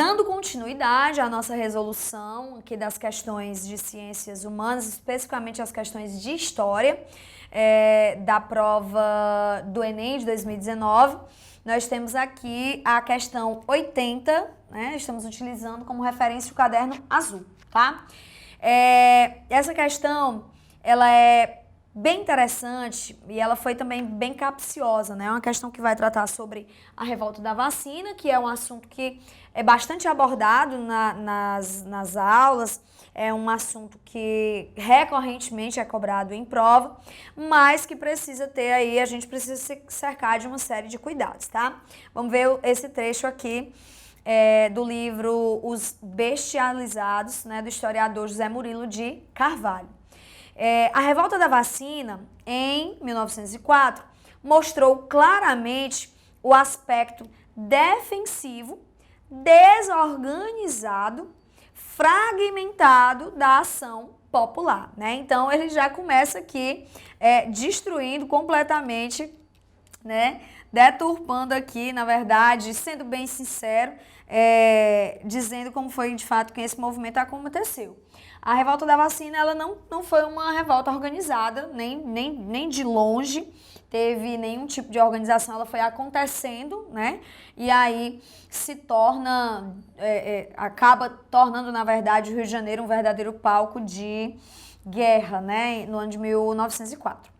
Dando continuidade à nossa resolução aqui das questões de ciências humanas, especificamente as questões de história, da prova do Enem de 2019, nós temos aqui a questão 80, né? Estamos utilizando como referência o caderno azul, tá? Essa questão, ela é bem interessante e ela foi também bem capciosa, né? É uma questão que vai tratar sobre a revolta da vacina, que é um assunto que é bastante abordado nas aulas, é um assunto que recorrentemente é cobrado em prova, mas que precisa ter aí, a gente precisa se cercar de uma série de cuidados, tá? Vamos ver esse trecho aqui do livro Os Bestializados, né, do historiador José Murilo de Carvalho. A revolta da vacina, em 1904, mostrou claramente o aspecto defensivo, desorganizado, fragmentado da ação popular, né? Então, ele já começa aqui destruindo completamente, né? Deturpando aqui, na verdade, sendo bem sincero, dizendo como foi de fato que esse movimento aconteceu. A revolta da vacina, ela não foi uma revolta organizada, nem de longe, teve nenhum tipo de organização, ela foi acontecendo, né? E aí se torna, acaba tornando, na verdade, o Rio de Janeiro um verdadeiro palco de guerra, né? No ano de 1904.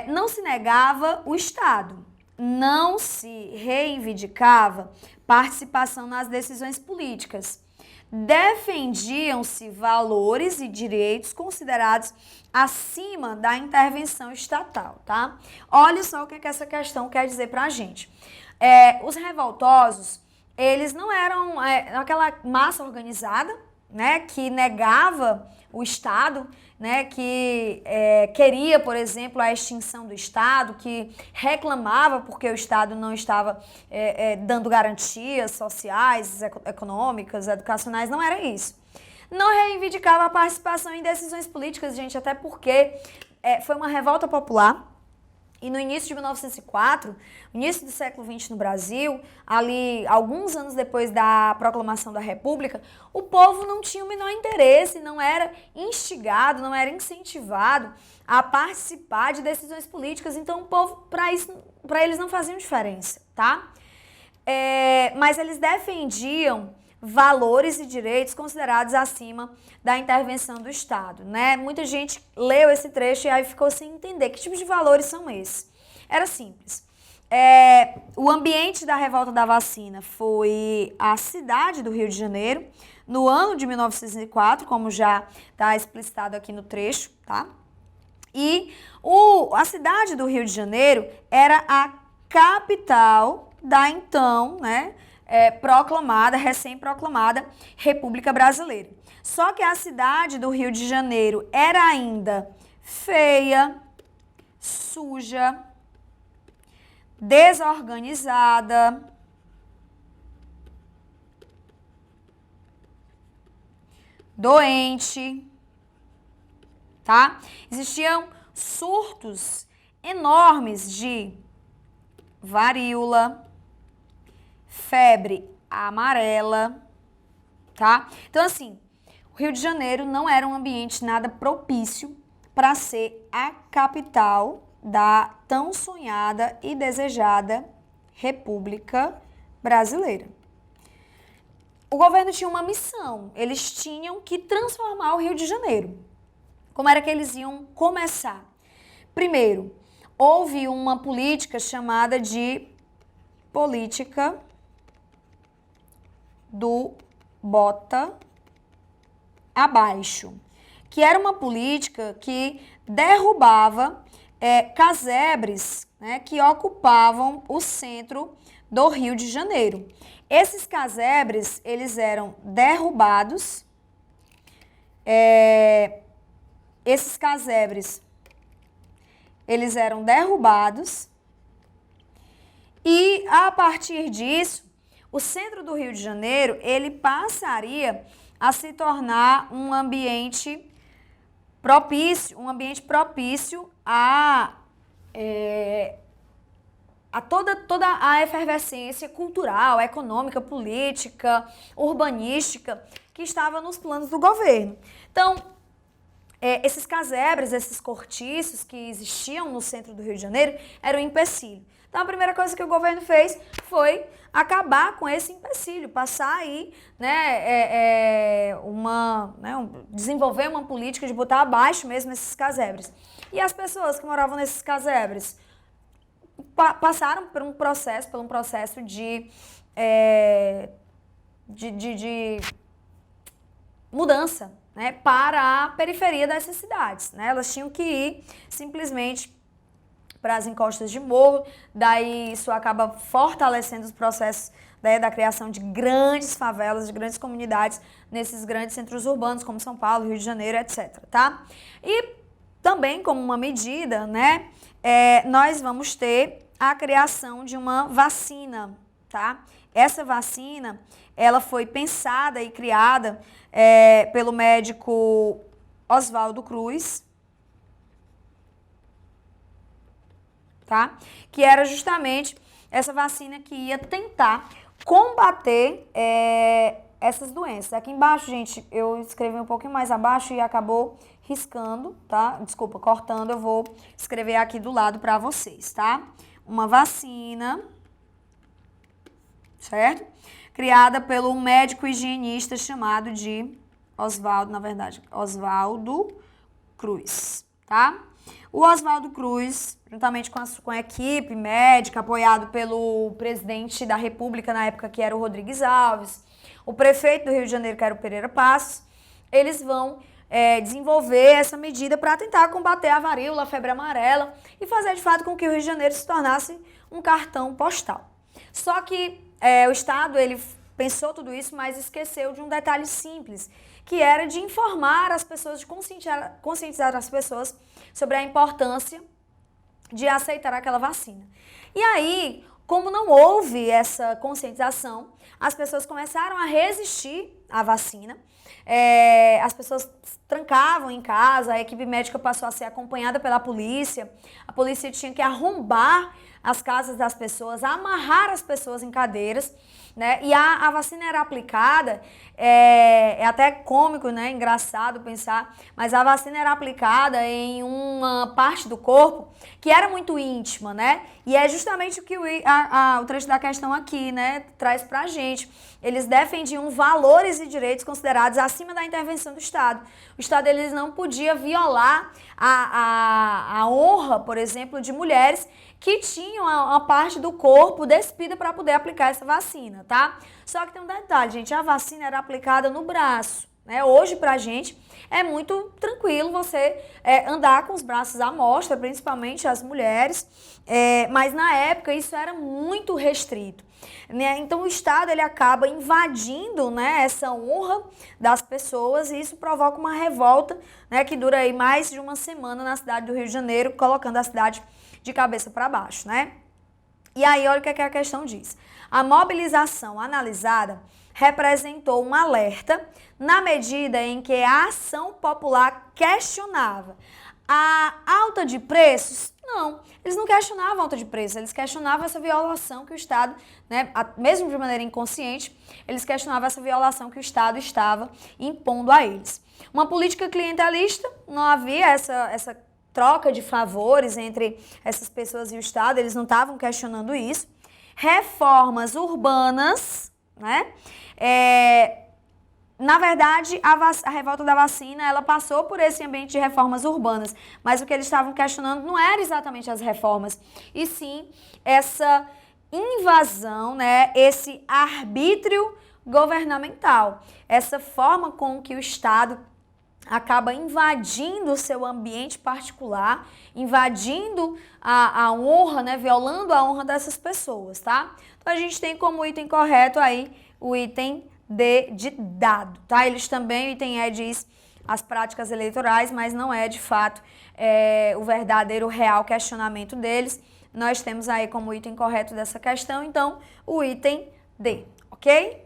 Não se negava o Estado, não se reivindicava participação nas decisões políticas. Defendiam-se valores e direitos considerados acima da intervenção estatal, tá? Olha só o que essa questão quer dizer pra gente. Os revoltosos, eles não eram aquela massa organizada, né, que negava o Estado, né, que queria, por exemplo, a extinção do Estado, que reclamava porque o Estado não estava dando garantias sociais, econômicas, educacionais, não era isso. Não reivindicava a participação em decisões políticas, gente, até porque foi uma revolta popular. E no início de 1904, início do século XX no Brasil, ali alguns anos depois da proclamação da República, o povo não tinha o menor interesse, não era instigado, não era incentivado a participar de decisões políticas. Então o povo, para eles não faziam diferença, tá? Mas eles defendiam valores e direitos considerados acima da intervenção do Estado, né? Muita gente leu esse trecho e aí ficou sem entender que tipo de valores são esses. Era simples. O ambiente da revolta da vacina foi a cidade do Rio de Janeiro, no ano de 1904, como já está explicitado aqui no trecho, tá? E a cidade do Rio de Janeiro era a capital da então, né, recém-proclamada República Brasileira. Só que a cidade do Rio de Janeiro era ainda feia, suja, desorganizada, doente, tá? Existiam surtos enormes de varíola, febre amarela, tá? Então, assim, o Rio de Janeiro não era um ambiente nada propício para ser a capital da tão sonhada e desejada República Brasileira. O governo tinha uma missão, eles tinham que transformar o Rio de Janeiro. Como era que eles iam começar? Primeiro, houve uma política chamada de política do bota abaixo, que era uma política que derrubava casebres, né, que ocupavam o centro do Rio de Janeiro. Esses casebres, eles eram derrubados, e a partir disso, o centro do Rio de Janeiro, ele passaria a se tornar um ambiente propício, à toda a efervescência cultural, econômica, política, urbanística que estava nos planos do governo. Então, esses casebres, esses cortiços que existiam no centro do Rio de Janeiro eram um empecilho. Então, a primeira coisa que o governo fez foi acabar com esse empecilho, passar aí, desenvolver uma política de botar abaixo mesmo esses casebres. E as pessoas que moravam nesses casebres passaram por um processo de mudança, né, para a periferia dessas cidades, né? Elas tinham que ir simplesmente para as encostas de morro, daí isso acaba fortalecendo os processos, né, da criação de grandes favelas, de grandes comunidades nesses grandes centros urbanos, como São Paulo, Rio de Janeiro, etc, tá? E também, como uma medida, né, nós vamos ter a criação de uma vacina, tá? Essa vacina, ela foi pensada e criada pelo médico Oswaldo Cruz, tá? Que era justamente essa vacina que ia tentar combater essas doenças. Aqui embaixo, gente, eu escrevi um pouquinho mais abaixo e acabou riscando, tá? Desculpa, cortando, eu vou escrever aqui do lado para vocês, tá? Uma vacina, certo? Criada pelo médico higienista chamado de Oswaldo Cruz, tá? O Oswaldo Cruz, juntamente com a equipe médica, apoiado pelo presidente da República na época, que era o Rodrigues Alves, o prefeito do Rio de Janeiro, que era o Pereira Passos, eles vão desenvolver essa medida para tentar combater a varíola, a febre amarela e fazer de fato com que o Rio de Janeiro se tornasse um cartão postal. Só que o Estado, ele pensou tudo isso, mas esqueceu de um detalhe simples, que era de informar as pessoas, de conscientizar as pessoas sobre a importância de aceitar aquela vacina. E aí, como não houve essa conscientização, as pessoas começaram a resistir à vacina, as pessoas trancavam em casa, a equipe médica passou a ser acompanhada pela polícia, a polícia tinha que arrombar as casas das pessoas, amarrar as pessoas em cadeiras, né? E a vacina era aplicada, é até cômico, né? Engraçado pensar, mas a vacina era aplicada em uma parte do corpo que era muito íntima, né? E é justamente o que o trecho da questão aqui, né, traz pra gente. Eles defendiam valores e direitos considerados acima da intervenção do Estado. O Estado, eles não podia violar a honra, por exemplo, de mulheres que tinham uma parte do corpo despida para poder aplicar essa vacina, tá? Só que tem um detalhe, gente, a vacina era aplicada no braço, né? Hoje, pra gente, é muito tranquilo você andar com os braços à mostra, principalmente as mulheres, mas na época isso era muito restrito, né? Então o Estado, ele acaba invadindo, né, essa honra das pessoas e isso provoca uma revolta, né, que dura aí mais de uma semana na cidade do Rio de Janeiro, colocando a cidade de cabeça para baixo, né? E aí, olha o que a questão diz. A mobilização analisada representou um alerta na medida em que a ação popular questionava a alta de preços. Não, eles não questionavam a alta de preços, eles questionavam essa violação que o Estado, né, mesmo de maneira inconsciente, eles questionavam essa violação que o Estado estava impondo a eles. Uma política clientelista, não havia essa troca de favores entre essas pessoas e o Estado, eles não estavam questionando isso. Reformas urbanas, né? Na verdade, a revolta da vacina, ela passou por esse ambiente de reformas urbanas, mas o que eles estavam questionando não era exatamente as reformas, e sim essa invasão, né? Esse arbítrio governamental, essa forma com que o Estado acaba invadindo o seu ambiente particular, invadindo a honra, né, violando a honra dessas pessoas, tá? Então a gente tem como item correto aí o item D de dado, tá? Eles também, o item E diz as práticas eleitorais, mas não é de fato o verdadeiro, real questionamento deles. Nós temos aí como item correto dessa questão, então, o item D, ok?